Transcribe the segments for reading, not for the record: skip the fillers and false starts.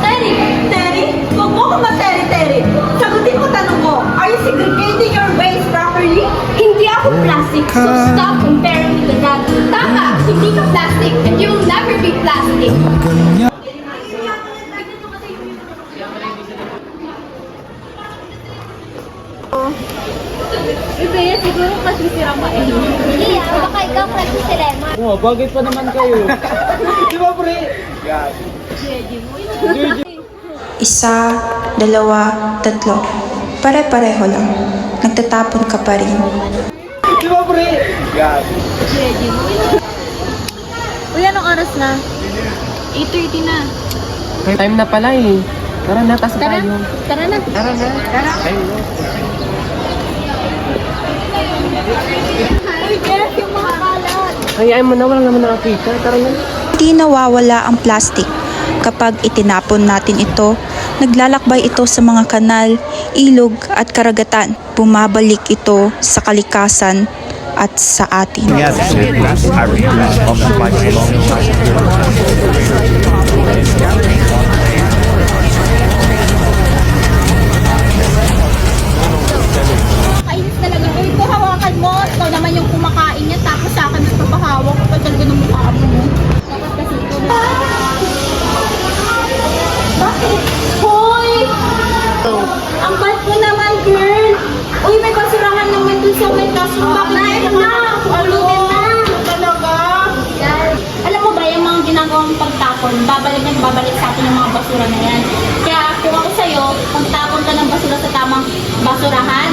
Terry? Terry? Huwag mo akong mag-Terry. Sagutin mo tanong ko, are you segregating your waste properly? Hindi ako plastic, so stop comparing me to that. Tama, hindi ka plastic, and you will never be plastic. Ibea, siguro kasi sira ka eh. Hindi baka ikaw kasi si Rema. Oo, bagay pa naman kayo. Di ba, pre? Isa, dalawa, tatlo. Pare-pareho lang. Nagtatapon ka pa rin. Di ba, pre? Uy, anong oras na? 8:30 na. Time na pala eh. Tara na, tas tayo. Tara na. Uy, Jeff, yung mga kalat. Hayaan mo na, walang naman nakakita. Tara na. Hindi nawawala ang plastic. Kapag itinapon natin ito, naglalakbay ito sa mga kanal, ilog at karagatan. Bumabalik ito sa kalikasan at sa atin. Kainis talaga. Uy, ito hawakan mo. Ikaw naman yung kumakain niya. Tapos sa akin, mas papahawak ko. Pag talaga ng mukha mo. Dapat kasi ito. Bakit? Hoy! Ang bad mo naman, girl. Uy, may basurahan naman dun sa may kaso. Bakit na? Ulitin na. Talaga? Alam mo ba, yung mga ginagawang pagtapon, babalik sa atin yung mga basura na yan. Kaya kung ako sa'yo, pagtapon ka ng basura sa tamang basurahan,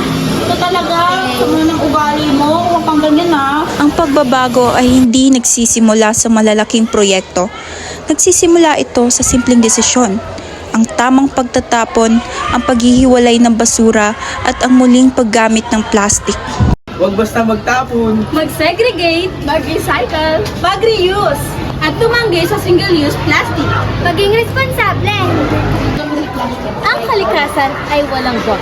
ito talaga, sama ng ugali mo, huwag kang ganyan ha. Ang pagbabago ay hindi nagsisimula sa malalaking proyekto. Nagsisimula ito sa simpleng desisyon. Ang tamang pagtatapon, ang paghihiwalay ng basura at ang muling paggamit ng plastic. Huwag basta magtapon. Mag-segregate, mag-recycle, mag-reuse, at tumanggi sa single-use plastic. Maging responsable. Ang kalikasan ay walang boss,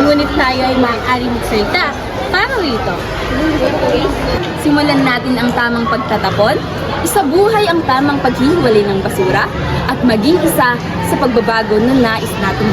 ngunit tayo ay maaari magsalita. Paano ito? Simulan natin ang tamang pagtatapon, isabuhay ang tamang paghihiwalay ng basura, at maging isa sa pagbabago na nais natin.